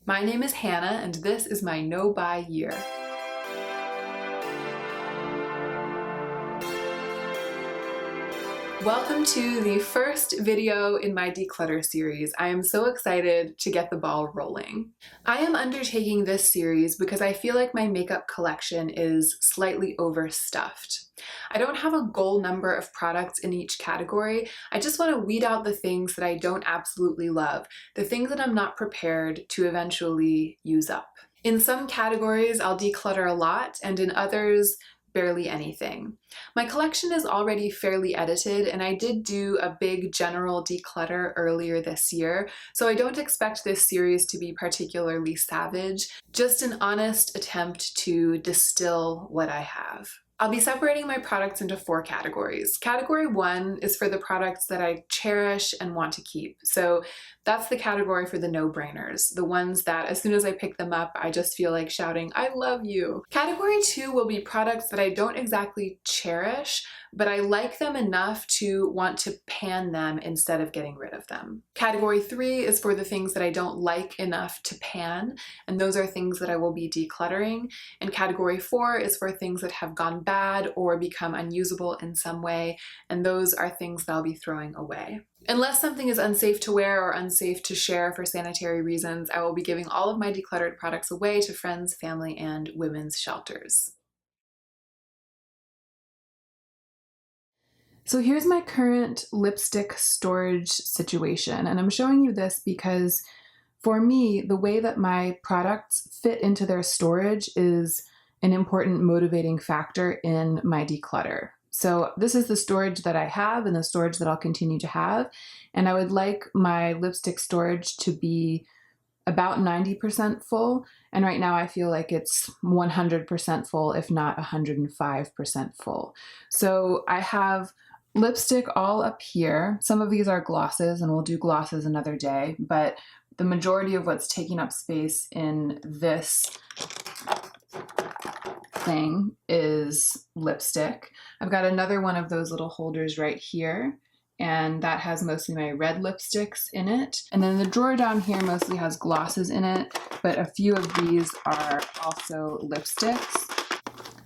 My name is Hannah, and this is my no-buy year. Welcome to the first video in my declutter series. I am so excited to get the ball rolling. I am undertaking this series because I feel like my makeup collection is slightly overstuffed. I don't have a goal number of products in each category. I just want to weed out the things that I don't absolutely love, the things that I'm not prepared to eventually use up. In some categories, I'll declutter a lot, and in others, barely anything. My collection is already fairly edited, and I did do a big general declutter earlier this year, so I don't expect this series to be particularly savage, just an honest attempt to distill what I have. I'll be separating my products into 4 categories. Category 1 is for the products that I cherish and want to keep. So that's the category for the no-brainers, the ones that as soon as I pick them up, I just feel like shouting, "I love you." Category 2 will be products that I don't exactly cherish, but I like them enough to want to pan them instead of getting rid of them. Category 3 is for the things that I don't like enough to pan, and those are things that I will be decluttering. And category 4 is for things that have gone bad or become unusable in some way, and those are things that I'll be throwing away. Unless something is unsafe to wear or unsafe to share for sanitary reasons, I will be giving all of my decluttered products away to friends, family, and women's shelters. So here's my current lipstick storage situation, and I'm showing you this because for me, the way that my products fit into their storage is an important motivating factor in my declutter. So this is the storage that I have and the storage that I'll continue to have, and I would like my lipstick storage to be about 90% full, and right now I feel like it's 100% full, if not 105% full. So I have lipstick all up here. Some of these are glosses, and we'll do glosses another day, but the majority of what's taking up space in this thing is lipstick. I've got another one of those little holders right here, and that has mostly my red lipsticks in it. And then the drawer down here mostly has glosses in it, but a few of these are also lipsticks.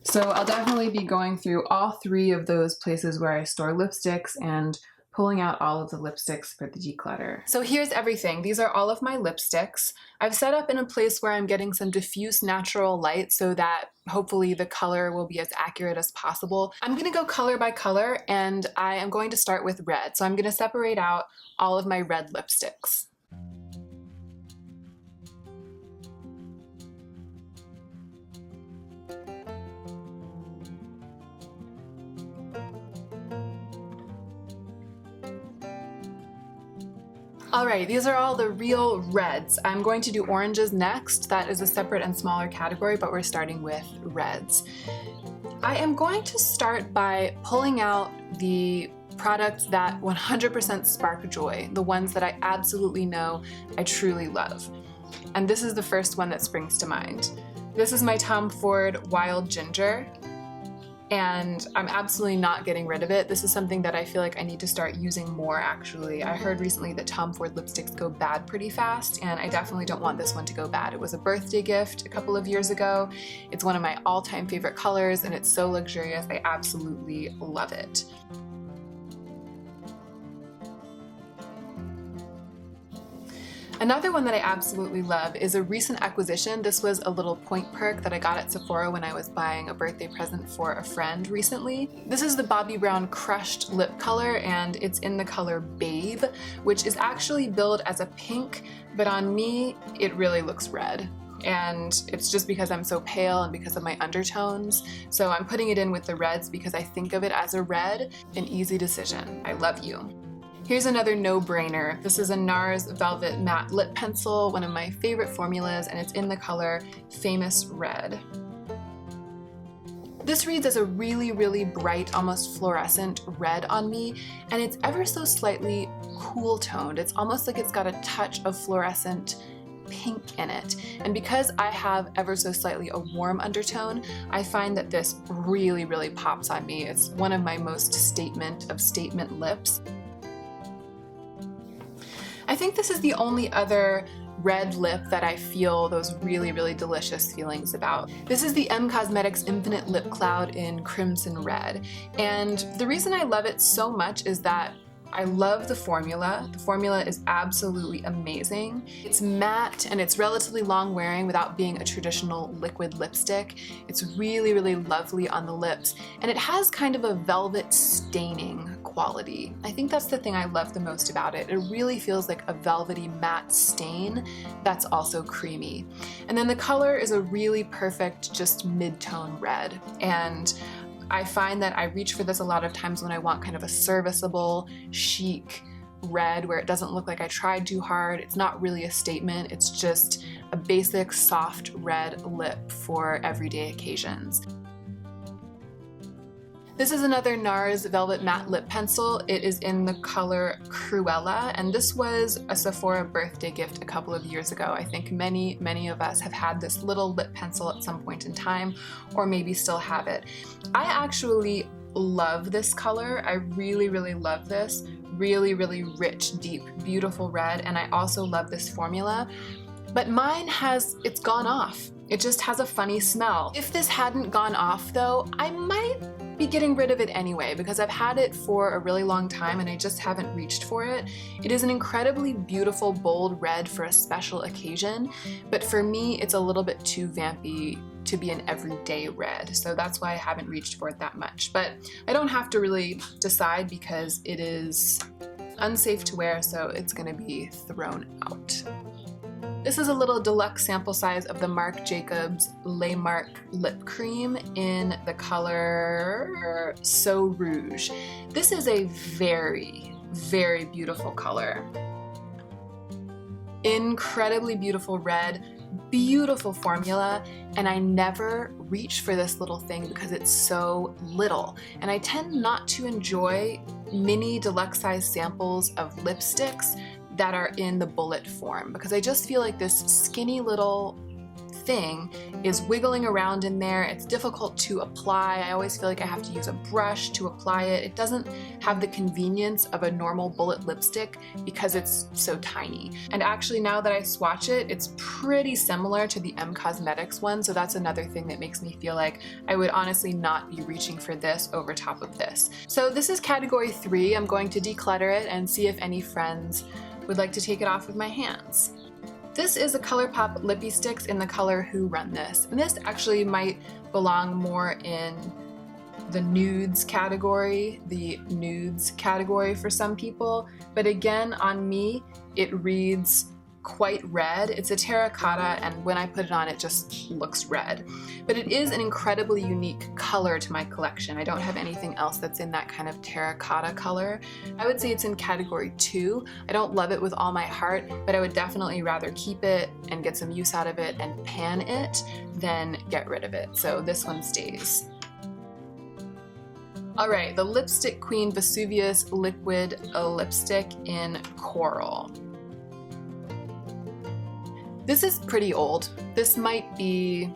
So I'll definitely be going through all 3 of those places where I store lipsticks and pulling out all of the lipsticks for the declutter. So here's everything. These are all of my lipsticks. I've set up in a place where I'm getting some diffuse natural light so that hopefully the color will be as accurate as possible. I'm gonna go color by color, and I am going to start with red. So I'm gonna separate out all of my red lipsticks. Alright, these are all the real reds. I'm going to do oranges next. That is a separate and smaller category, but we're starting with reds. I am going to start by pulling out the products that 100% spark joy, the ones that I absolutely know I truly love. And this is the first one that springs to mind. This is my Tom Ford Wild Ginger, and I'm absolutely not getting rid of it. This is something that I feel like I need to start using more, actually. I heard recently that Tom Ford lipsticks go bad pretty fast, and I definitely don't want this one to go bad. It was a birthday gift a couple of years ago. It's one of my all-time favorite colors, and it's so luxurious. I absolutely love it. Another one that I absolutely love is a recent acquisition. This was a little point perk that I got at Sephora when I was buying a birthday present for a friend recently. This is the Bobbi Brown Crushed Lip Color, and it's in the color Babe, which is actually billed as a pink, but on me, it really looks red. And it's just because I'm so pale and because of my undertones. So I'm putting it in with the reds because I think of it as a red. An easy decision. I love you. Here's another no-brainer. This is a Nars Velvet Matte Lip Pencil, one of my favorite formulas, and it's in the color Famous Red. This reads as a really, really bright, almost fluorescent red on me, and it's ever so slightly cool toned. It's almost like it's got a touch of fluorescent pink in it. And because I have ever so slightly a warm undertone, I find that this really, really pops on me. It's one of my most statement of statement lips. I think this is the only other red lip that I feel those really, really delicious feelings about. This is the M Cosmetics Infinite Lip Cloud in Crimson Red. And the reason I love it so much is that I love the formula. The formula is absolutely amazing. It's matte and it's relatively long wearing without being a traditional liquid lipstick. It's really, really lovely on the lips, and it has kind of a velvet staining quality. I think that's the thing I love the most about it. It really feels like a velvety matte stain that's also creamy. And then the color is a really perfect, just mid-tone red. And I find that I reach for this a lot of times when I want kind of a serviceable, chic red where it doesn't look like I tried too hard. It's not really a statement. It's just a basic soft red lip for everyday occasions. This is another Nars Velvet Matte Lip Pencil. It is in the color Cruella, and this was a Sephora birthday gift a couple of years ago. I think many of us have had this little lip pencil at some point in time, or maybe still have it. I actually love this color. I really, really love this. Really, really rich, deep, beautiful red, and I also love this formula. But mine it's gone off. It just has a funny smell. If this hadn't gone off though, I might be getting rid of it anyway because I've had it for a really long time and I just haven't reached for it. It is an incredibly beautiful, bold red for a special occasion, but for me, it's a little bit too vampy to be an everyday red, so that's why I haven't reached for it that much. But I don't have to really decide because it is unsafe to wear, so it's gonna be thrown out. This is a little deluxe sample size of the Marc Jacobs Le Marc Lip Cream in the color So Rouge. This is a very, very beautiful color. Incredibly beautiful red, beautiful formula, and I never reach for this little thing because it's so little. And I tend not to enjoy mini deluxe size samples of lipsticks that are in the bullet form because I just feel like this skinny little thing is wiggling around in there. It's difficult to apply. I always feel like I have to use a brush to apply it. It doesn't have the convenience of a normal bullet lipstick because it's so tiny. And actually now that I swatch it, it's pretty similar to the M Cosmetics one, so that's another thing that makes me feel like I would honestly not be reaching for this over top of this. So this is category 3. I'm going to declutter it and see if any friends would like to take it off with my hands. This is a ColourPop Lippie Stix in the color Who Run This, and this actually might belong more in the nudes category, for some people, but again on me it reads quite red. It's a terracotta, and when I put it on it just looks red. But it is an incredibly unique color to my collection. I don't have anything else that's in that kind of terracotta color. I would say it's in category 2. I don't love it with all my heart, but I would definitely rather keep it and get some use out of it and pan it than get rid of it. So this one stays. Alright, the Lipstick Queen Vesuvius Liquid Lipstick in Coral. This is pretty old. This might be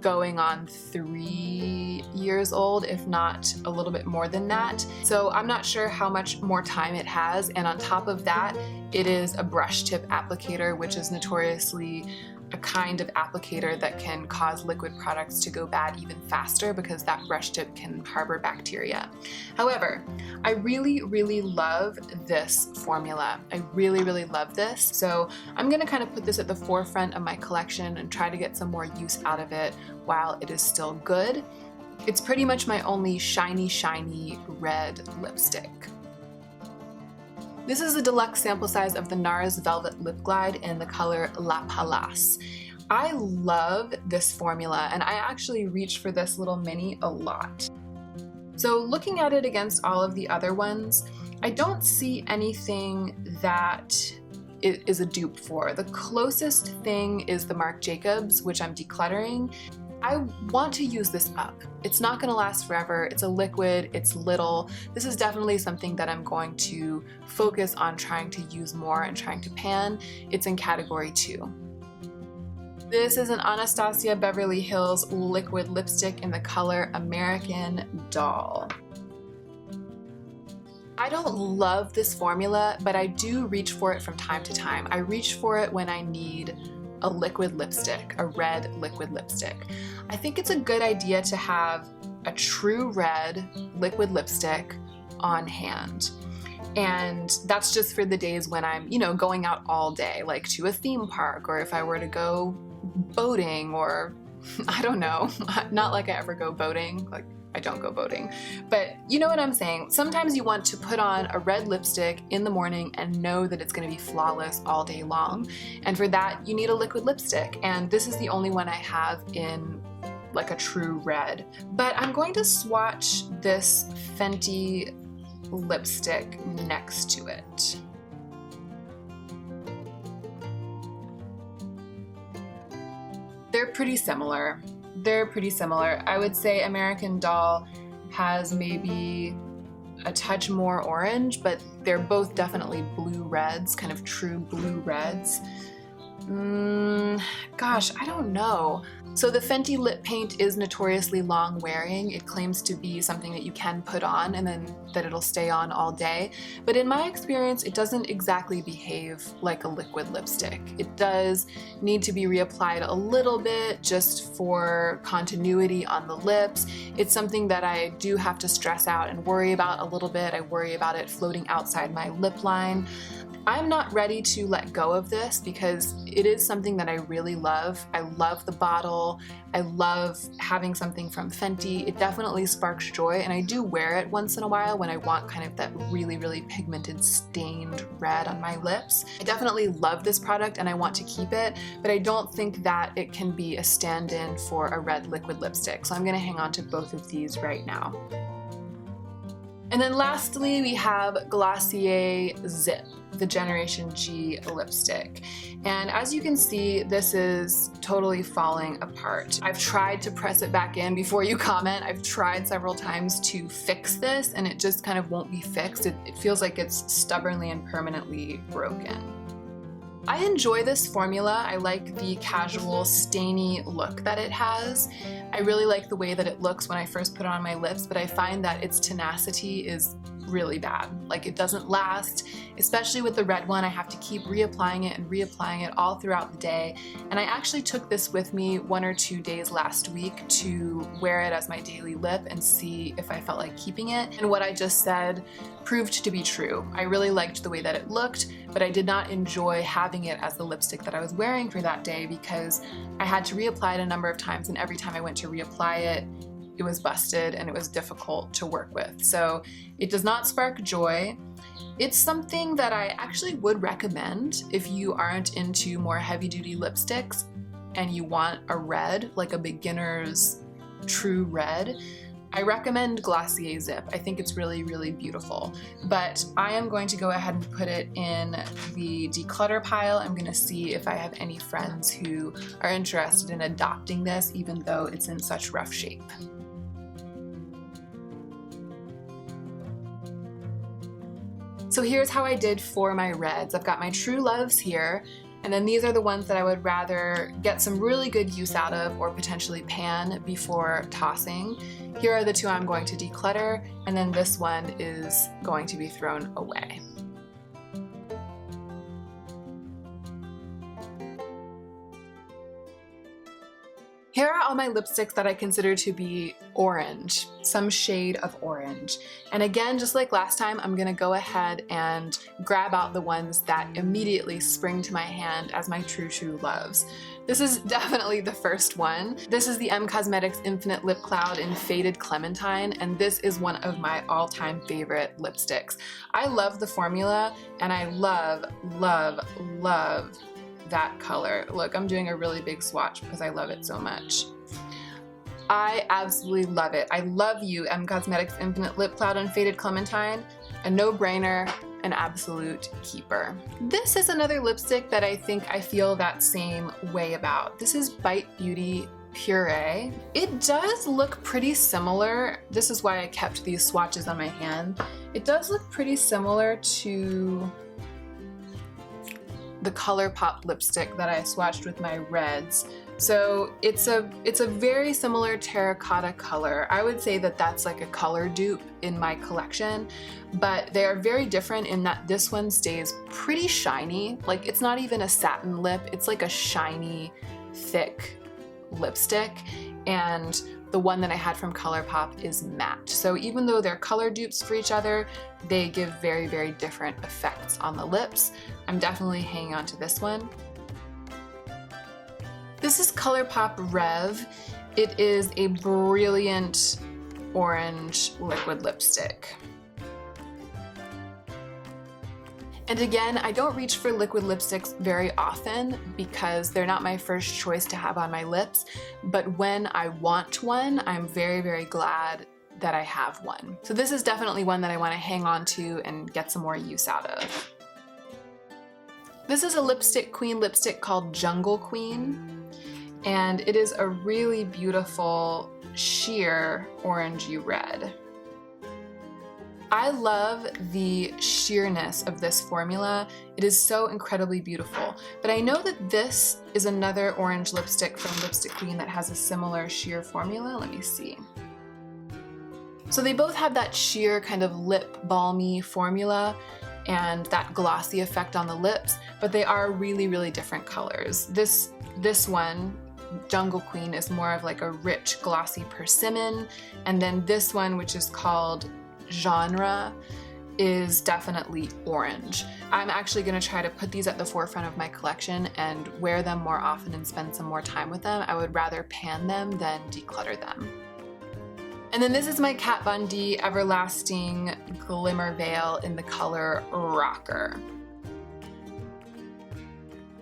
going on 3 years old, if not a little bit more than that. So I'm not sure how much more time it has, and on top of that, it is a brush tip applicator, which is notoriously a kind of applicator that can cause liquid products to go bad even faster because that brush tip can harbor bacteria. However, I really, really love this formula. I really, really love this. So I'm gonna kind of put this at the forefront of my collection and try to get some more use out of it while it is still good. It's pretty much my only shiny red lipstick. This is a deluxe sample size of the Nars Velvet Lip Glide in the color La Palace. I love this formula, and I actually reach for this little mini a lot. So looking at it against all of the other ones, I don't see anything that it is a dupe for. The closest thing is the Marc Jacobs, which I'm decluttering. I want to use this up. It's not going to last forever. It's a liquid, it's little. This is definitely something that I'm going to focus on trying to use more and trying to pan. It's in category 2. This is an Anastasia Beverly Hills liquid lipstick in the color American Doll. I I don't love this formula, but I do reach for it from time to time. I reach for it when I need a liquid lipstick, a red liquid lipstick. I think it's a good idea to have a true red liquid lipstick on hand. And that's just for the days when I'm, you know, going out all day, like to a theme park, or if I were to go boating, or I don't know, not like I ever go boating, like I don't go boating, but you know what I'm saying. Sometimes you want to put on a red lipstick in the morning and know that it's going to be flawless all day long. And for that, you need a liquid lipstick. And this is the only one I have in like a true red. But I'm going to swatch this Fenty lipstick next to it. They're pretty similar. I would say American Doll has maybe a touch more orange, but they're both definitely blue reds, kind of true blue reds. Gosh, I don't know. So the Fenty Lip Paint is notoriously long wearing. It claims to be something that you can put on and then that it'll stay on all day. But in my experience, it doesn't exactly behave like a liquid lipstick. It does need to be reapplied a little bit just for continuity on the lips. It's something that I do have to stress out and worry about a little bit. I worry about it floating outside my lip line. I'm not ready to let go of this because it is something that I really love. I love the bottle. I love having something from Fenty. It definitely sparks joy, and I do wear it once in a while when I want kind of that really, really pigmented stained red on my lips. I definitely love this product and I want to keep it, but I don't think that it can be a stand-in for a red liquid lipstick. So I'm gonna hang on to both of these right now. And then lastly, we have Glossy Zip, the Generation G lipstick. And as you can see, this is totally falling apart. I've tried to press it back in before you comment. I've tried several times to fix this and it just kind of won't be fixed. It feels like it's stubbornly and permanently broken. I enjoy this formula. I like the casual stainy look that it has. I really like the way that it looks when I first put it on my lips, but I find that its tenacity is really bad. Like, it doesn't last, especially with the red one. I have to keep reapplying it and reapplying it all throughout the day. And I actually took this with me 1 or 2 days last week to wear it as my daily lip and see if I felt like keeping it. And what I just said proved to be true. I really liked the way that it looked, but I did not enjoy having it as the lipstick that I was wearing for that day because I had to reapply it a number of times, and every time I went to reapply it, it was busted and it was difficult to work with. So it does not spark joy. It's something that I actually would recommend if you aren't into more heavy-duty lipsticks and you want a red, like a beginner's true red. I recommend Glossy Zip. I think it's really, really beautiful. But I am going to go ahead and put it in the declutter pile. I'm gonna see if I have any friends who are interested in adopting this, even though it's in such rough shape. So here's how I did for my reds. I've got my True Loves here, and then these are the ones that I would rather get some really good use out of or potentially pan before tossing. Here are the 2 I'm going to declutter, and then this one is going to be thrown away. Here are all my lipsticks that I consider to be orange, some shade of orange. And again, just like last time, I'm gonna go ahead and grab out the ones that immediately spring to my hand as my true loves. This is definitely the first one. This is the Cosmetics Infinite Lip Cloud in Faded Clementine, and this is one of my all-time favorite lipsticks. I love the formula, and I love, love, love that color. Look, I'm doing a really big swatch because I love it so much. I absolutely love it. I love you, Cosmetics Infinite Lip Cloud in Faded Clementine. A no-brainer, an absolute keeper. This is another lipstick that I think I feel that same way about. This is Bite Beauty Puree. It does look pretty similar. This is why I kept these swatches on my hand. It does look pretty similar to the ColourPop lipstick that I swatched with my reds. So it's a very similar terracotta color. I would say that that's like a color dupe in my collection, but they are very different in that this one stays pretty shiny. Like, it's not even a satin lip, it's like a shiny, thick lipstick. And the one that I had from ColourPop is matte. So even though they're color dupes for each other, they give very, very different effects on the lips. I'm definitely hanging on to this one. This is ColourPop Rev. It is a brilliant orange liquid lipstick. And again, I don't reach for liquid lipsticks very often because they're not my first choice to have on my lips, but when I want one, I'm very, very glad that I have one. So this is definitely one that I want to hang on to and get some more use out of. This is a Lipstick Queen lipstick called Jungle Queen, and it is a really beautiful sheer orangey red. I love the sheerness of this formula. It is so incredibly beautiful. But I know that this is another orange lipstick from Lipstick Queen that has a similar sheer formula. Let me see. So they both have that sheer kind of lip balmy formula and that glossy effect on the lips, but they are really, really different colors. This one, Jungle Queen, is more of like a rich glossy persimmon, and then this one, which is called Genre, is definitely orange. I'm actually going to try to put these at the forefront of my collection and wear them more often and spend some more time with them. I would rather pan them than declutter them. And then this is my Kat Von D Everlasting Glimmer Veil in the color Rocker.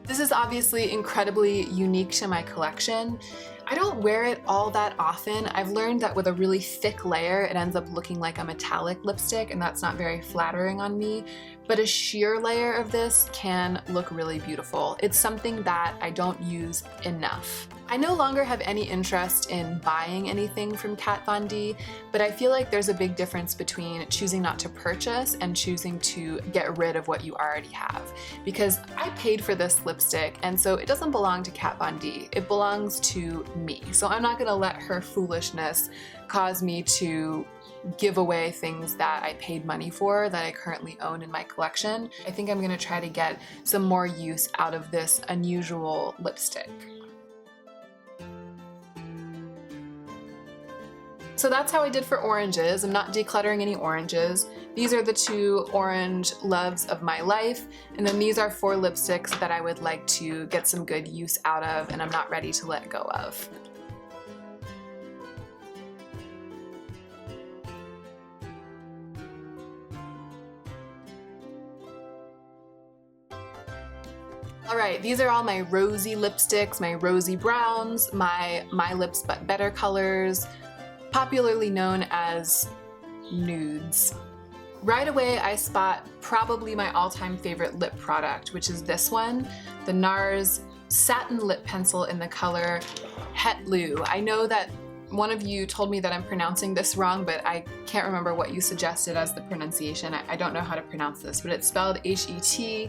This is obviously incredibly unique to my collection. I don't wear it all that often. I've learned that with a really thick layer, it ends up looking like a metallic lipstick, and that's not very flattering on me. But a sheer layer of this can look really beautiful. It's something that I don't use enough. I no longer have any interest in buying anything from Kat Von D, but I feel like there's a big difference between choosing not to purchase and choosing to get rid of what you already have. Because I paid for this lipstick, and so it doesn't belong to Kat Von D, it belongs to me. So I'm not gonna let her foolishness cause me to give away things that I paid money for that I currently own in my collection. I think I'm gonna try to get some more use out of this unusual lipstick. So that's how I did for oranges. I'm not decluttering any oranges. These are the two orange loves of my life, and then these are 4 lipsticks that I would like to get some good use out of and I'm not ready to let go of. Alright, these are all my rosy lipsticks, my rosy browns, my Lips But Better colors, popularly known as nudes. Right away I spot probably my all-time favorite lip product, which is this one, the Nars Satin Lip Pencil in the color Het Loo. I know that one of you told me that I'm pronouncing this wrong, but I can't remember what you suggested as the pronunciation. I don't know how to pronounce this, but it's spelled H-E-T-L-O-O.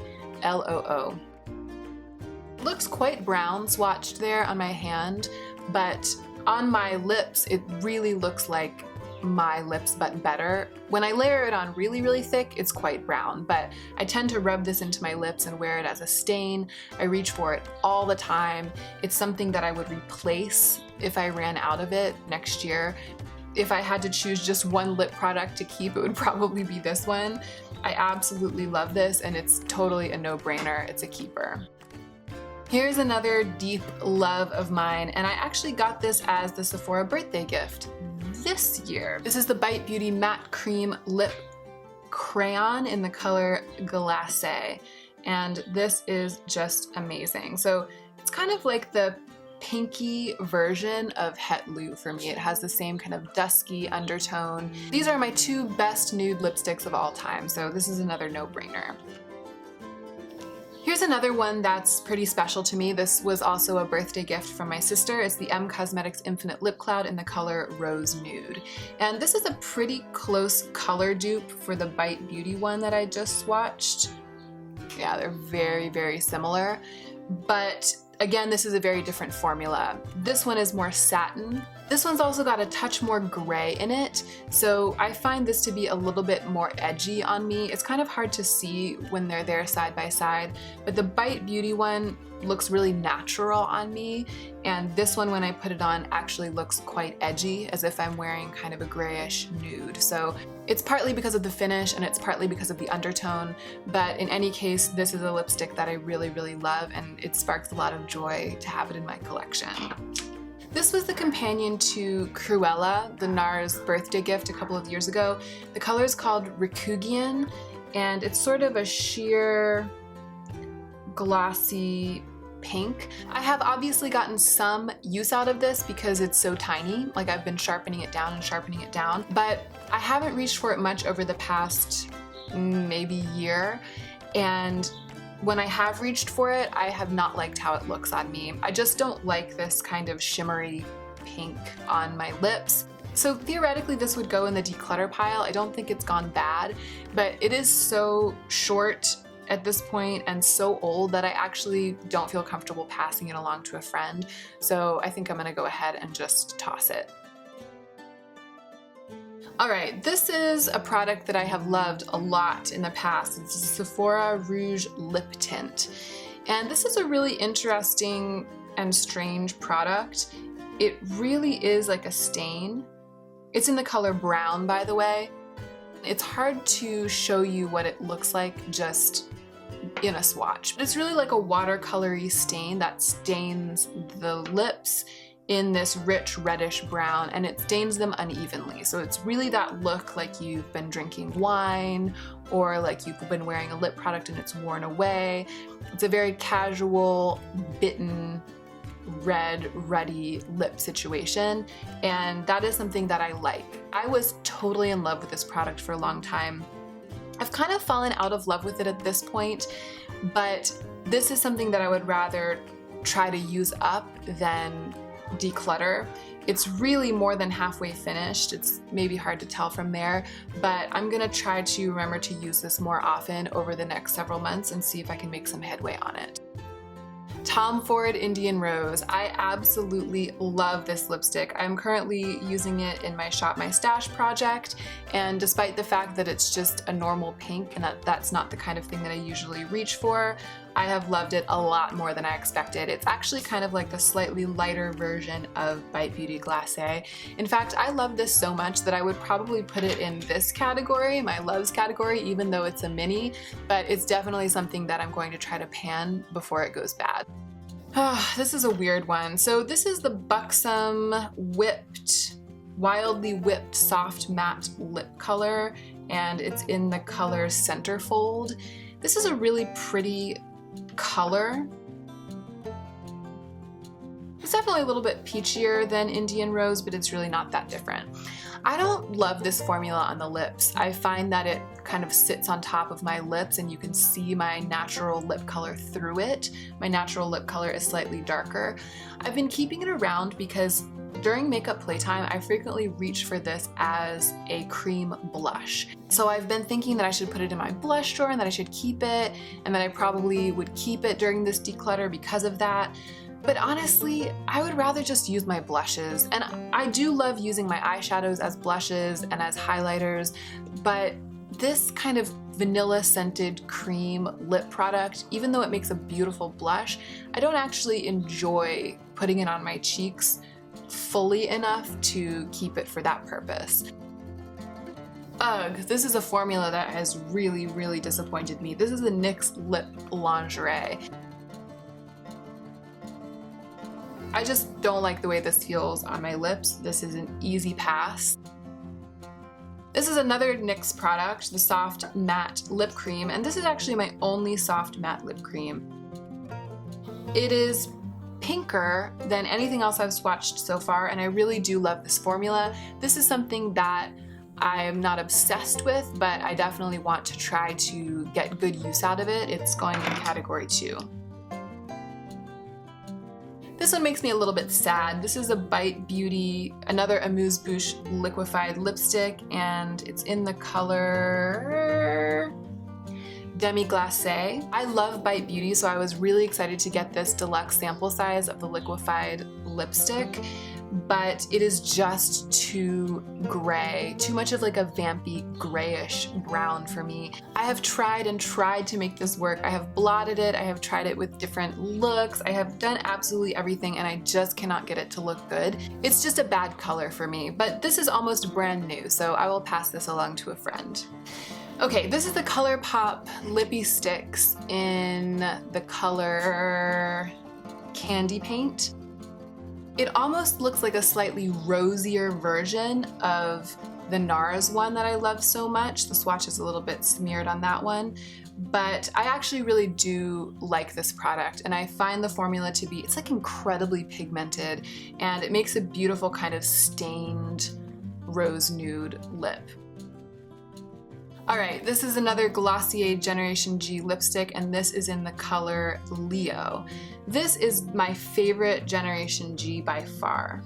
It looks quite brown swatched there on my hand, but on my lips, it really looks like my Lips But Better. When I layer it on really, really thick, it's quite brown, but I tend to rub this into my lips and wear it as a stain. I reach for it all the time. It's something that I would replace if I ran out of it next year. If I had to choose just one lip product to keep, it would probably be this one. I absolutely love this, and it's totally a no-brainer. It's a keeper. Here's another deep love of mine, and I actually got this as the Sephora birthday gift this year. This is the Bite Beauty Matte Cream Lip Crayon in the color Glacé, and this is just amazing. So it's kind of like the pinky version of Het Loo for me. It has the same kind of dusky undertone. These are my 2 best nude lipsticks of all time, so this is another no-brainer. Here's another one that's pretty special to me. This was also a birthday gift from my sister. It's the M Cosmetics Infinite Lip Cloud in the color Rose Nude. And this is a pretty close color dupe for the Bite Beauty one that I just swatched. Yeah, they're very, very similar. But again, this is a very different formula. This one is more satin. This one's also got a touch more gray in it, so I find this to be a little bit more edgy on me. It's kind of hard to see when they're there side by side, but the Bite Beauty one looks really natural on me, and this one, when I put it on, actually looks quite edgy, as if I'm wearing kind of a grayish nude. So it's partly because of the finish and it's partly because of the undertone, but in any case, this is a lipstick that I really, really love, and it sparks a lot of joy to have it in my collection. This was the companion to Cruella, the Nars birthday gift a couple of years ago. The color is called Rikugian, and it's sort of a sheer glossy pink. I have obviously gotten some use out of this because it's so tiny. Like, I've been sharpening it down and sharpening it down, but I haven't reached for it much over the past maybe year, and when I have reached for it, I have not liked how it looks on me. I just don't like this kind of shimmery pink on my lips. So theoretically this would go in the declutter pile. I don't think it's gone bad, but it is so short at this point and so old that I actually don't feel comfortable passing it along to a friend. So I think I'm gonna go ahead and just toss it. Alright, this is a product that I have loved a lot in the past. It's a Sephora Rouge Lip Tint. And this is a really interesting and strange product. It really is like a stain. It's in the color brown, by the way. It's hard to show you what it looks like just in a swatch. It's really like a watercolory stain that stains the lips in this rich reddish brown, and it stains them unevenly. So it's really that look like you've been drinking wine or like you've been wearing a lip product and it's worn away. It's a very casual, bitten, red, ruddy lip situation, and that is something that I like. I was totally in love with this product for a long time. I've kind of fallen out of love with it at this point, but this is something that I would rather try to use up than declutter. It's really more than halfway finished. It's maybe hard to tell from there, but I'm gonna try to remember to use this more often over the next several months and see if I can make some headway on it. Tom Ford Indian Rose. I absolutely love this lipstick. I'm currently using it in my Shop My Stash project, and despite the fact that it's just a normal pink and that's not the kind of thing that I usually reach for, I have loved it a lot more than I expected. It's actually kind of like the slightly lighter version of Bite Beauty Glacé. In fact, I love this so much that I would probably put it in this category, my loves category, even though it's a mini, but it's definitely something that I'm going to try to pan before it goes bad. This is a weird one. So this is the Buxom Wildly Whipped Soft Matte Lip Color, and it's in the color Centerfold. This is a really pretty color. It's definitely a little bit peachier than Indian Rose, but it's really not that different. I don't love this formula on the lips. I find that it kind of sits on top of my lips and you can see my natural lip color through it. My natural lip color is slightly darker. I've been keeping it around because during makeup playtime, I frequently reach for this as a cream blush. So I've been thinking that I should put it in my blush drawer and that I should keep it, and that I probably would keep it during this declutter because of that. But honestly, I would rather just use my blushes. And I do love using my eyeshadows as blushes and as highlighters, but this kind of vanilla scented cream lip product, even though it makes a beautiful blush, I don't actually enjoy putting it on my cheeks fully enough to keep it for that purpose. Ugh, this is a formula that has really, really disappointed me. This is the NYX Lip Lingerie. I just don't like the way this feels on my lips. This is an easy pass. This is another NYX product, the Soft Matte Lip Cream, and this is actually my only soft matte lip cream. It is pinker than anything else I've swatched so far, and I really do love this formula. This is something that I'm not obsessed with, but I definitely want to try to get good use out of it. It's going in category 2. This one makes me a little bit sad. This is a Bite Beauty, another amuse-bouche liquefied lipstick, and it's in the color Demi Glacé. I love Bite Beauty, so I was really excited to get this deluxe sample size of the liquefied lipstick, but it is just too gray, too much of like a vampy grayish brown for me. I have tried and tried to make this work. I have blotted it, I have tried it with different looks, I have done absolutely everything, and I just cannot get it to look good. It's just a bad color for me, but this is almost brand new, so I will pass this along to a friend. Okay, this is the ColourPop Lippie Stix in the color Candy Paint. It almost looks like a slightly rosier version of the Nars one that I love so much. The swatch is a little bit smeared on that one, but I actually really do like this product, and I find the formula to be, it's like incredibly pigmented, and it makes a beautiful kind of stained rose nude lip. Alright, this is another Glossier Generation G lipstick, and this is in the color Leo. This is my favorite Generation G by far.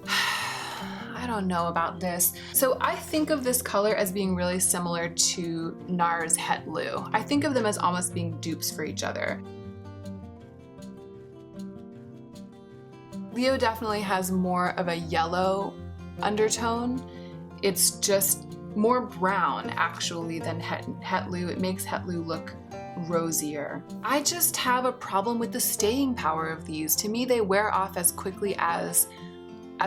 I don't know about this. So I think of this color as being really similar to Nars Het Lou. I think of them as almost being dupes for each other. Leo definitely has more of a yellow undertone. It's just more brown actually than Het Lou. It makes Het Lou look rosier. I just have a problem with the staying power of these. To me, they wear off as quickly as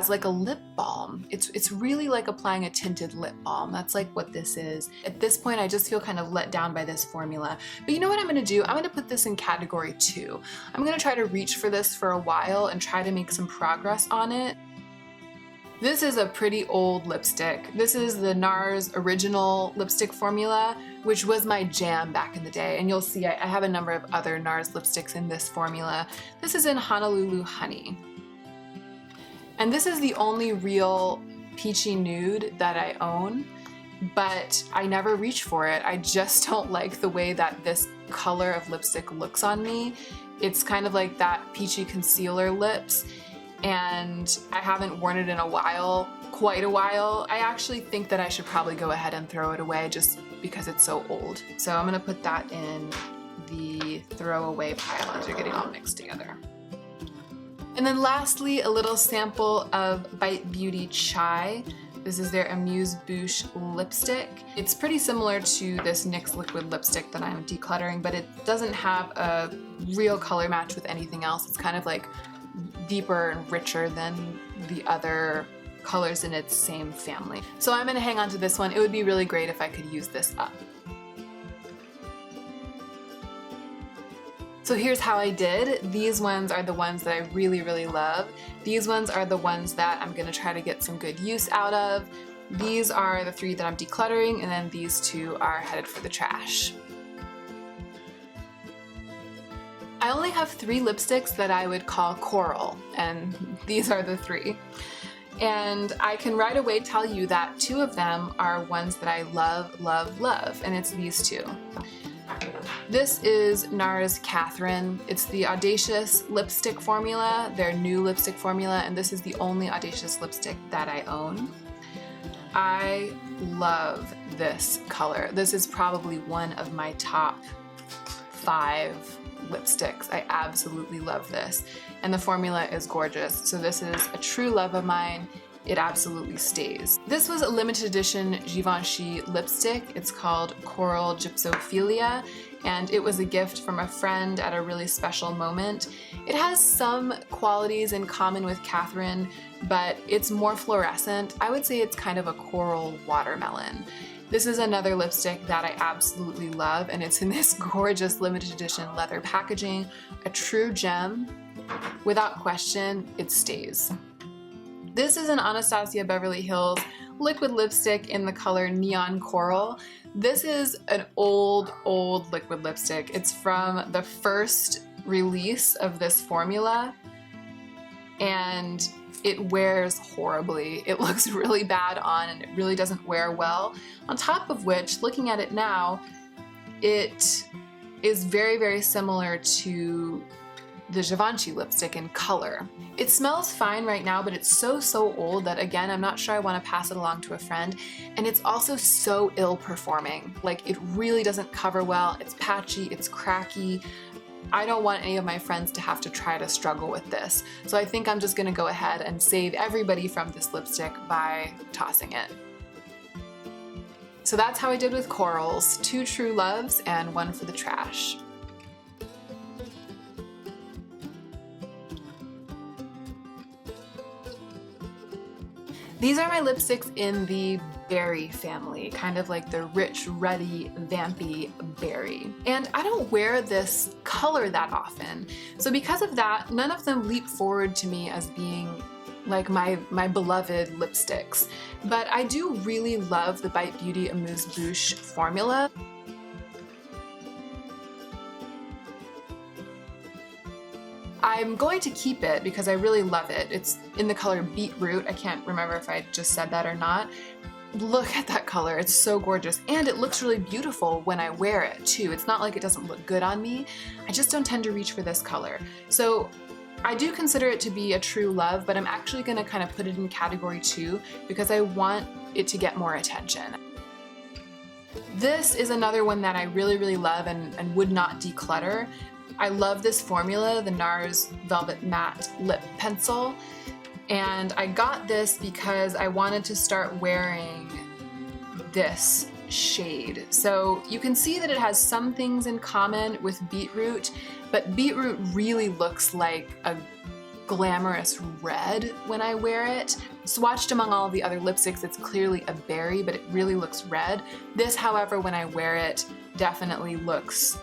like a lip balm. It's really like applying a tinted lip balm. That's like what this is. At this point, I just feel kind of let down by this formula. But you know what I'm gonna do? I'm gonna put this in category 2. I'm gonna try to reach for this for a while and try to make some progress on it. This is a pretty old lipstick. This is the Nars original lipstick formula, which was my jam back in the day. And you'll see I have a number of other Nars lipsticks in this formula. This is in Honolulu Honey. And this is the only real peachy nude that I own, but I never reach for it. I just don't like the way that this color of lipstick looks on me. It's kind of like that peachy concealer lips, and I haven't worn it in a while, quite a while. I actually think that I should probably go ahead and throw it away just because it's so old. So I'm gonna put that in the throwaway pile as you're getting all mixed together. And then lastly, a little sample of Bite Beauty Chai. This is their Amuse Bouche lipstick. It's pretty similar to this NYX liquid lipstick that I'm decluttering, but it doesn't have a real color match with anything else. It's kind of like deeper and richer than the other colors in its same family. So I'm gonna hang on to this one. It would be really great if I could use this up. So here's how I did. These ones are the ones that I really, really love. These ones are the ones that I'm gonna try to get some good use out of. These are the 3 that I'm decluttering, and then these 2 are headed for the trash. I only have 3 lipsticks that I would call coral, and these are the 3. And I can right away tell you that 2 of them are ones that I love, love, love, and it's these 2. This is Nars Catherine. It's the Audacious lipstick formula, their new lipstick formula, and this is the only Audacious lipstick that I own. I love this color. This is probably one of my top 5 lipsticks. I absolutely love this. And the formula is gorgeous. So this is a true love of mine. It absolutely stays. This was a limited edition Givenchy lipstick. It's called Coral Gypsophilia, and it was a gift from a friend at a really special moment. It has some qualities in common with Catherine, but it's more fluorescent. I would say it's kind of a coral watermelon. This is another lipstick that I absolutely love, and it's in this gorgeous limited edition leather packaging, a true gem. Without question, it stays. This is an Anastasia Beverly Hills liquid lipstick in the color Neon Coral. This is an old liquid lipstick. It's from the first release of this formula, and it wears horribly. It looks really bad on, and it really doesn't wear well. On top of which, looking at it now, it is very, very similar to the Givenchy lipstick in Color. It smells fine right now, but it's so old that, again, I'm not sure I want to pass it along to a friend. And it's also so ill performing. Like, it really doesn't cover well, it's patchy, it's cracky. I don't want any of my friends to have to try to struggle with this. So I think I'm just gonna go ahead and save everybody from this lipstick by tossing it. So that's how I did with corals, 2 true loves and 1 for the trash. These are my lipsticks in the berry family, kind of like the rich, ruddy, vampy berry. And I don't wear this color that often. So because of that, none of them leap forward to me as being like my beloved lipsticks. But I do really love the Bite Beauty Amuse Bouche formula. I'm going to keep it because I really love it. It's in the color Beetroot. I can't remember if I just said that or not. Look at that color, it's so gorgeous. And it looks really beautiful when I wear it too. It's not like it doesn't look good on me. I just don't tend to reach for this color. So I do consider it to be a true love, but I'm actually gonna kind of put it in category 2 because I want it to get more attention. This is another one that I really love and would not declutter. I love this formula, the Nars Velvet Matte Lip Pencil, and I got this because I wanted to start wearing this shade. So you can see that it has some things in common with Beetroot, but Beetroot really looks like a glamorous red when I wear it. Swatched among all of the other lipsticks, it's clearly a berry, but it really looks red. This, however, when I wear it, definitely looks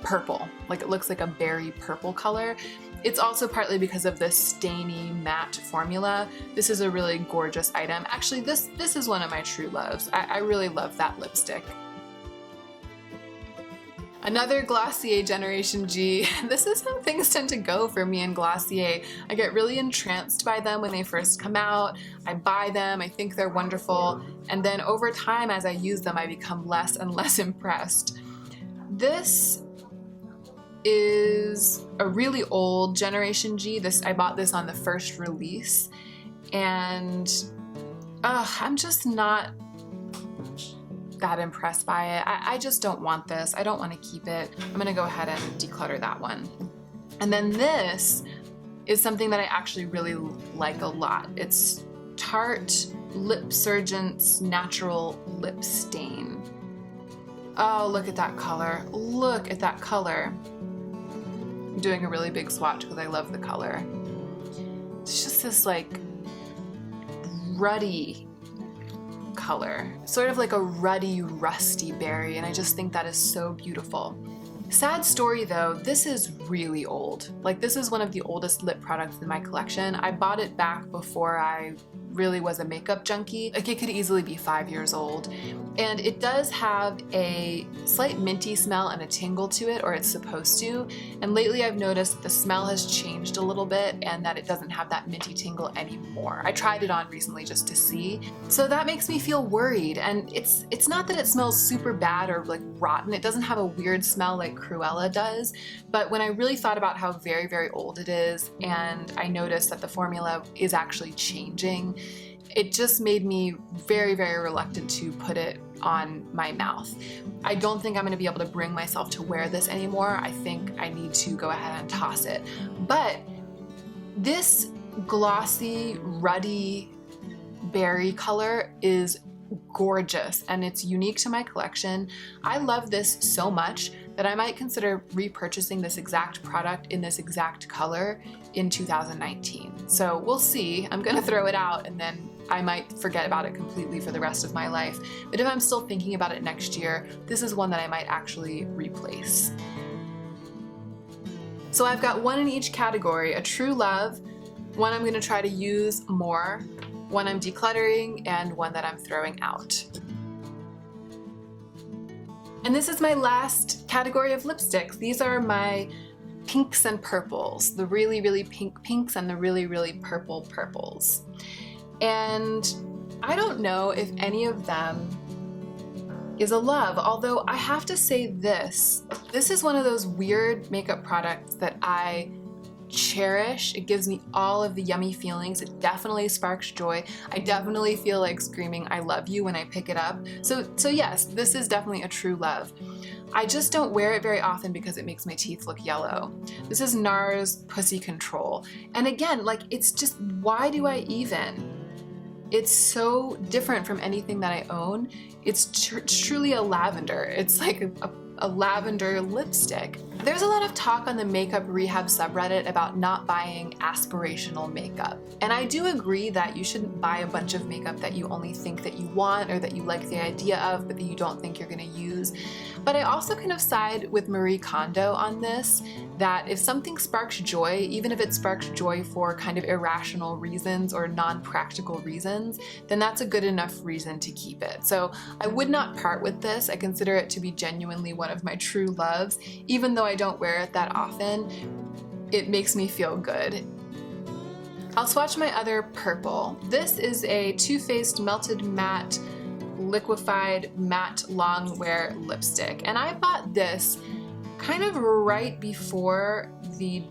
purple. Like, it looks like a berry purple color. It's also partly because of this stainy matte formula. This is a really gorgeous item. Actually, this is one of my true loves. I really love that lipstick. Another Glossier Generation G. This is how things tend to go for me and Glossier. I get really entranced by them when they first come out. I buy them, I think they're wonderful, and then over time as I use them I become less and less impressed. This is a really old Generation G. I bought this on the first release, and I'm just not that impressed by it. I just don't want this. I don't want to keep it. I'm gonna go ahead and declutter that one. And then this is something that I actually really like a lot. It's Tarte Lipsurgence Natural Lip Stain. Oh, look at that color. Look at that color. I'm doing a really big swatch because I love the color. It's just this like ruddy color, sort of like a ruddy, rusty berry, and I just think that is so beautiful. Sad story though, this is really old. Like, this is one of the oldest lip products in my collection. I bought it back before I really was a makeup junkie. Like, it could easily be 5 years old. And it does have a slight minty smell and a tingle to it, or it's supposed to. And lately I've noticed that the smell has changed a little bit and that it doesn't have that minty tingle anymore. I tried it on recently just to see. So that makes me feel worried. And it's not that it smells super bad or like rotten. It doesn't have a weird smell like Cruella does. But when I really thought about how very old it is, and I noticed that the formula is actually changing, it just made me very reluctant to put it on my mouth. I don't think I'm going to be able to bring myself to wear this anymore. I think I need to go ahead and toss it. But this glossy, ruddy berry color is gorgeous and it's unique to my collection. I love this so much that I might consider repurchasing this exact product in this exact color in 2019. So we'll see. I'm gonna throw it out and then I might forget about it completely for the rest of my life. But if I'm still thinking about it next year, this is one that I might actually replace. So I've got one in each category: a true love, one I'm gonna try to use more, one I'm decluttering, and one that I'm throwing out. And this is my last category of lipsticks. These are my pinks and purples, the really pink pinks and the really purple purples. And I don't know if any of them is a love. Although I have to say this is one of those weird makeup products that I cherish. It gives me all of the yummy feelings. It definitely sparks joy. I definitely feel like screaming I love you when I pick it up. So yes, this is definitely a true love. I just don't wear it very often because it makes my teeth look yellow. This is Nars Pussy Control. And again, like, it's just, why do I even? It's so different from anything that I own. It's truly a lavender. It's like a lavender lipstick. There's a lot of talk on the makeup rehab subreddit about not buying aspirational makeup. And I do agree that you shouldn't buy a bunch of makeup that you only think that you want or that you like the idea of, but that you don't think you're gonna use. But I also kind of side with Marie Kondo on this, that if something sparks joy, even if it sparks joy for kind of irrational reasons or non-practical reasons, then that's a good enough reason to keep it. So I would not part with this. I consider it to be genuinely one of my true loves. Even though I don't wear it that often, it makes me feel good. I'll swatch my other purple. This is a Too Faced Melted Matte Liquefied Matte Longwear Lipstick. And I bought this kind of right before the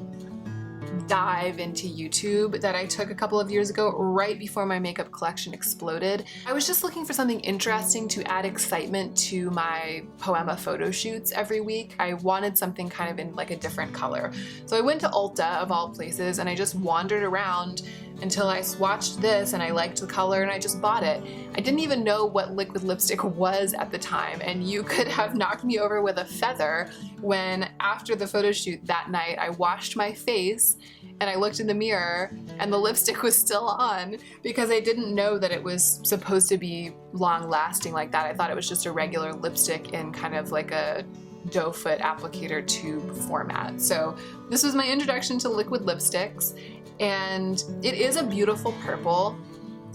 dive into YouTube that I took a couple of years ago, right before my makeup collection exploded. I was just looking for something interesting to add excitement to my Poema photo shoots every week. I wanted something kind of in like a different color. So I went to Ulta, of all places, and I just wandered around until I swatched this and I liked the color and I just bought it. I didn't even know what liquid lipstick was at the time, and you could have knocked me over with a feather when, after the photo shoot that night, I washed my face and I looked in the mirror and the lipstick was still on, because I didn't know that it was supposed to be long lasting like that. I thought it was just a regular lipstick in kind of like a doe foot applicator tube format. So this was my introduction to liquid lipsticks, and it is a beautiful purple.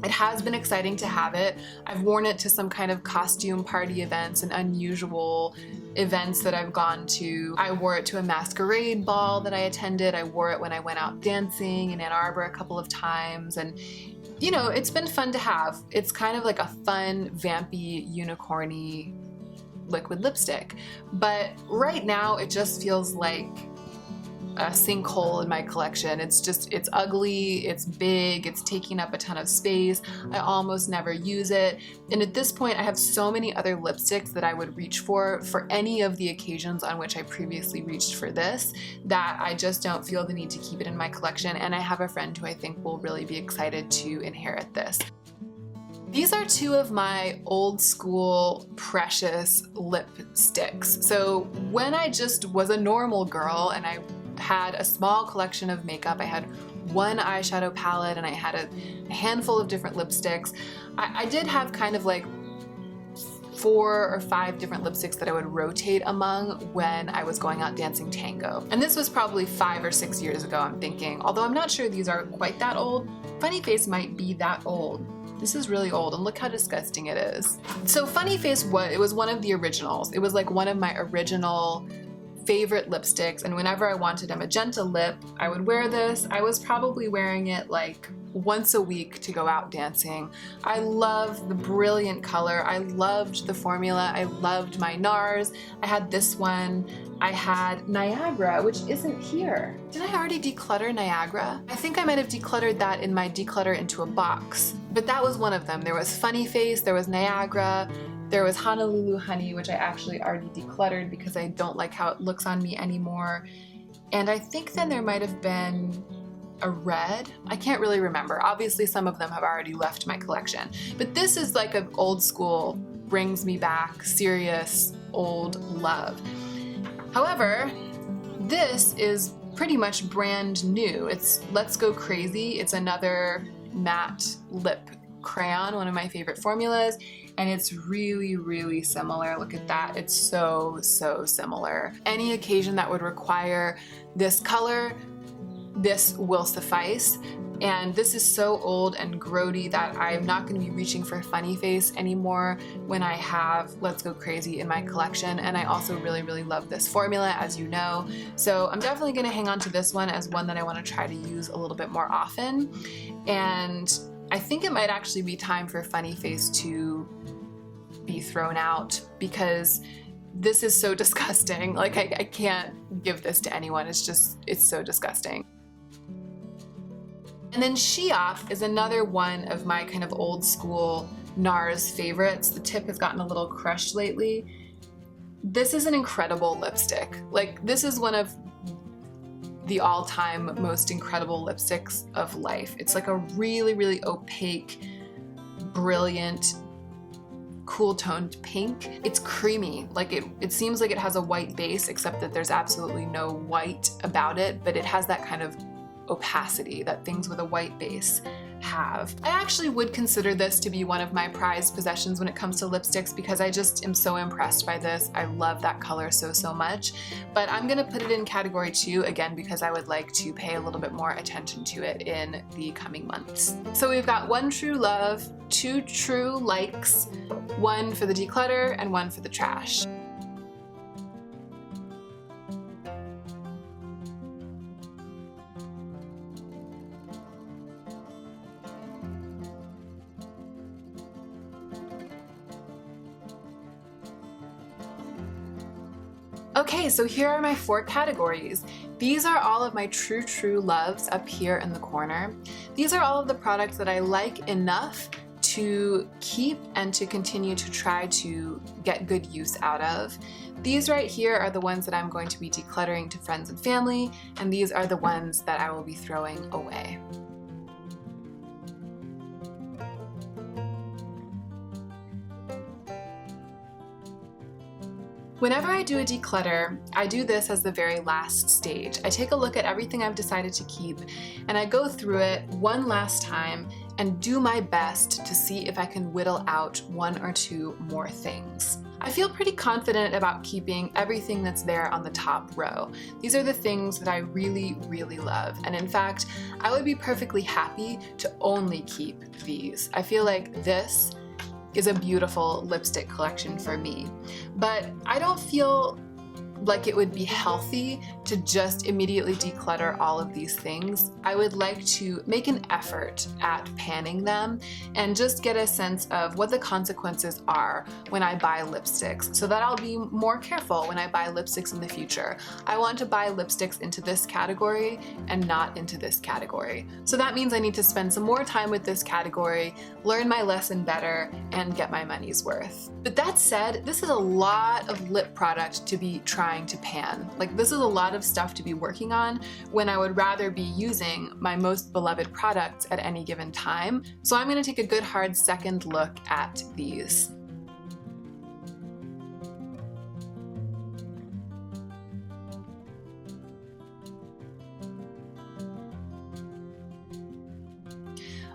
It has been exciting to have it. I've worn it to some kind of costume party events and unusual events that I've gone to. I wore it to a masquerade ball that I attended. I wore it when I went out dancing in Ann Arbor a couple of times, and you know, it's been fun to have. It's kind of like a fun, vampy, unicorny liquid lipstick. But right now it just feels like a sinkhole in my collection. It's ugly, it's big, it's taking up a ton of space. I almost never use it. And at this point I have so many other lipsticks that I would reach for any of the occasions on which I previously reached for this, that I just don't feel the need to keep it in my collection. And I have a friend who I think will really be excited to inherit this. These are two of my old school precious lipsticks. So when I just was a normal girl and I had a small collection of makeup, I had one eyeshadow palette and I had a handful of different lipsticks. I did have kind of like 4 or 5 different lipsticks that I would rotate among when I was going out dancing tango. And this was probably 5 or 6 years ago, I'm thinking. Although I'm not sure these are quite that old. Funny Face might be that old. This is really old, and look how disgusting it is. So Funny Face, it was one of the originals. It was like one of my original favorite lipsticks, and whenever I wanted a magenta lip, I would wear this. I was probably wearing it like once a week to go out dancing. I love the brilliant color. I loved the formula. I loved my Nars. I had this one. I had Niagara, which isn't here. Did I already declutter Niagara? I think I might have decluttered that in my declutter into a box, but that was one of them. There was Funny Face, there was Niagara, there was Honolulu Honey, which I actually already decluttered because I don't like how it looks on me anymore. And I think then there might have been a red. I can't really remember. Obviously some of them have already left my collection, but this is like an old school, brings me back, serious, old love. However, this is pretty much brand new. It's Let's Go Crazy. It's another matte lip crayon, one of my favorite formulas, and it's really, really similar. Look at that. It's so, so similar. Any occasion that would require this color, this will suffice. And this is so old and grody that I'm not going to be reaching for Funny Face anymore when I have Let's Go Crazy in my collection. And I also really, really love this formula, as you know. So I'm definitely going to hang on to this one as one that I want to try to use a little bit more often. And I think it might actually be time for Funny Face to be thrown out because this is so disgusting. Like I can't give this to anyone. It's so disgusting. And then She Off is another one of my kind of old school Nars favorites. The tip has gotten a little crushed lately. This is an incredible lipstick. Like this is one of the all-time most incredible lipsticks of life. It's like a really, really opaque, brilliant, cool toned pink. It's creamy. Like it seems like it has a white base, except that there's absolutely no white about it, but it has that kind of opacity that things with a white base have. I actually would consider this to be one of my prized possessions when it comes to lipsticks because I just am so impressed by this. I love that color so much, but I'm gonna put it in category 2 again because I would like to pay a little bit more attention to it in the coming months. So we've got 1 true love, 2 true likes, 1 for the declutter and 1 for the trash. Okay, so here are my 4 categories. These are all of my true loves up here in the corner. These are all of the products that I like enough to keep and to continue to try to get good use out of. These right here are the ones that I'm going to be decluttering to friends and family, and these are the ones that I will be throwing away. Whenever I do a declutter, I do this as the very last stage. I take a look at everything I've decided to keep and I go through it one last time and do my best to see if I can whittle out 1 or 2 more things. I feel pretty confident about keeping everything that's there on the top row. These are the things that I really love, and in fact, I would be perfectly happy to only keep these. I feel like this is a beautiful lipstick collection for me. But I don't feel like it would be healthy to just immediately declutter all of these things. I would like to make an effort at panning them and just get a sense of what the consequences are when I buy lipsticks so that I'll be more careful when I buy lipsticks in the future. I want to buy lipsticks into this category and not into this category. So that means I need to spend some more time with this category, learn my lesson better, and get my money's worth. But that said, this is a lot of lip product to be trying to pan. Like, this is a lot of stuff to be working on when I would rather be using my most beloved products at any given time. So I'm going to take a good hard second look at these.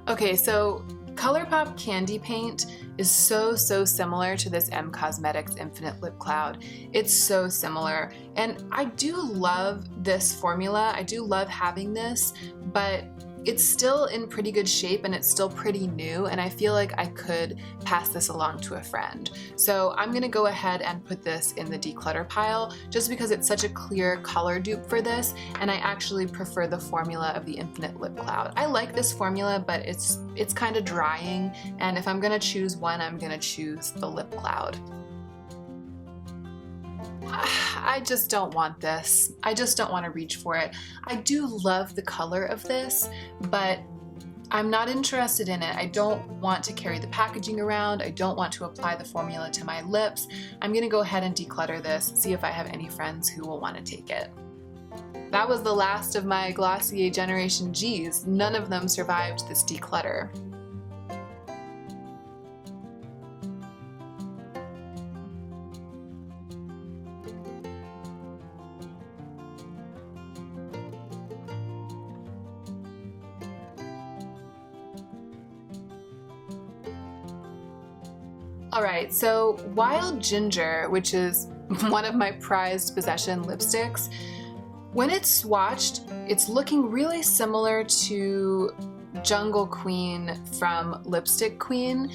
Okay, so ColourPop Candy Paint is so similar to this M Cosmetics Infinite Lip Cloud. It's so similar, and I do love this formula. I do love having this, but it's still in pretty good shape and it's still pretty new, and I feel like I could pass this along to a friend. So I'm gonna go ahead and put this in the declutter pile just because it's such a clear color dupe for this, and I actually prefer the formula of the Infinite Lip Cloud. I like this formula, but it's kind of drying, and if I'm gonna choose one, I'm gonna choose the Lip Cloud. I just don't want this. I just don't want to reach for it. I do love the color of this, but I'm not interested in it. I don't want to carry the packaging around. I don't want to apply the formula to my lips. I'm gonna go ahead and declutter this, see if I have any friends who will want to take it. That was the last of my Glossier Generation Gs. None of them survived this declutter. Alright, so Wild Ginger, which is one of my prized possession lipsticks, when it's swatched, it's looking really similar to Jungle Queen from Lipstick Queen,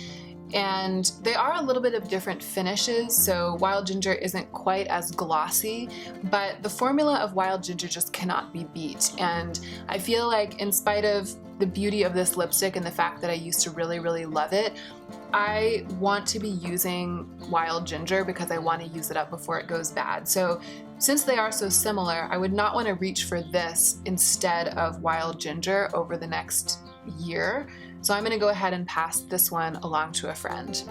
and they are a little bit of different finishes, so Wild Ginger isn't quite as glossy, but the formula of Wild Ginger just cannot be beat. And I feel like in spite of the beauty of this lipstick and the fact that I used to really, really love it, I want to be using Wild Ginger because I want to use it up before it goes bad. So since they are so similar, I would not want to reach for this instead of Wild Ginger over the next year. So I'm going to go ahead and pass this one along to a friend.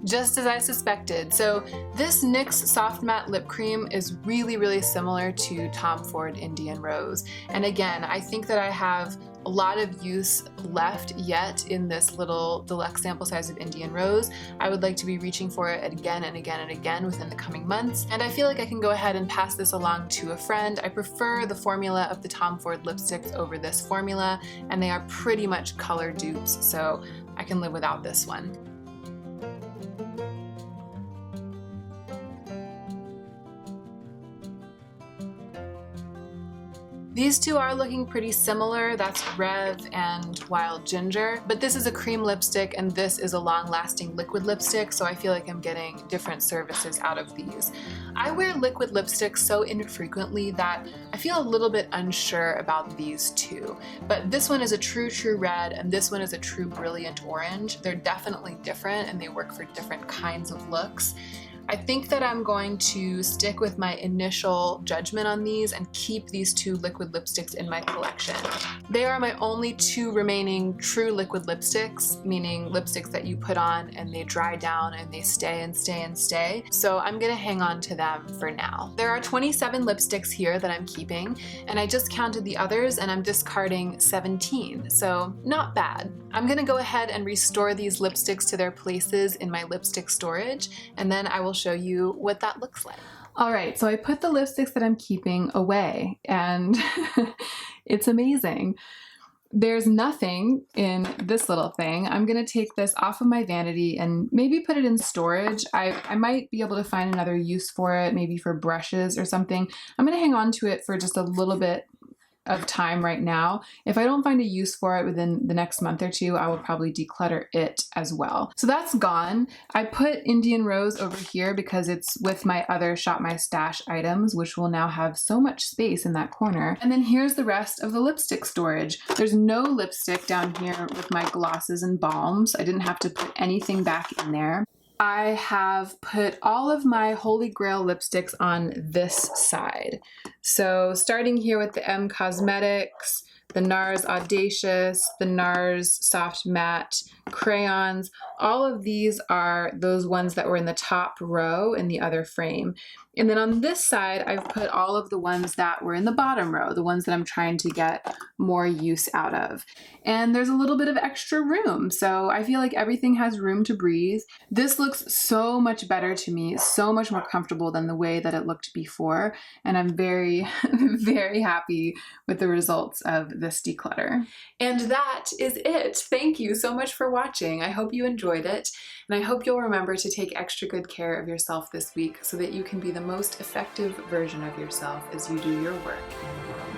Just as I suspected. So this NYX Soft Matte Lip Cream is really, really similar to Tom Ford Indian Rose. And again, I think that I have a lot of use left yet in this little deluxe sample size of Indian Rose. I would like to be reaching for it again and again and again within the coming months. And I feel like I can go ahead and pass this along to a friend. I prefer the formula of the Tom Ford lipsticks over this formula, and they are pretty much color dupes, so I can live without this one. These two are looking pretty similar. That's Rev and Wild Ginger, but this is a cream lipstick and this is a long-lasting liquid lipstick, so I feel like I'm getting different services out of these. I wear liquid lipsticks so infrequently that I feel a little bit unsure about these two, but this one is a true red and this one is a true brilliant orange. They're definitely different and they work for different kinds of looks. I think that I'm going to stick with my initial judgment on these and keep these two liquid lipsticks in my collection. They are my only two remaining true liquid lipsticks, meaning lipsticks that you put on and they dry down and they stay and stay and stay. So I'm gonna hang on to them for now. There are 27 lipsticks here that I'm keeping, and I just counted the others and I'm discarding 17, so not bad. I'm gonna go ahead and restore these lipsticks to their places in my lipstick storage, and then I will show you what that looks like. All right, so I put the lipsticks that I'm keeping away, and it's amazing. There's nothing in this little thing. I'm gonna take this off of my vanity and maybe put it in storage. I might be able to find another use for it, maybe for brushes or something. I'm gonna hang on to it for just a little bit of time right now. If I don't find a use for it within the next month or two, I will probably declutter it as well. So that's gone. I put Indian Rose over here because it's with my other Shop My Stash items, which will now have so much space in that corner. And then here's the rest of the lipstick storage. There's no lipstick down here with my glosses and balms. I didn't have to put anything back in there. I have put all of my Holy Grail lipsticks on this side. So starting here with the M Cosmetics, the Nars Audacious, the Nars Soft Matte crayons, all of these are those ones that were in the top row in the other frame. And then on this side, I've put all of the ones that were in the bottom row, the ones that I'm trying to get more use out of. And there's a little bit of extra room, so I feel like everything has room to breathe. This looks so much better to me, so much more comfortable than the way that it looked before, and I'm very, very happy with the results of this declutter. And that is it. Thank you so much for watching. I hope you enjoyed it, and I hope you'll remember to take extra good care of yourself this week so that you can be the most effective version of yourself as you do your work in the world.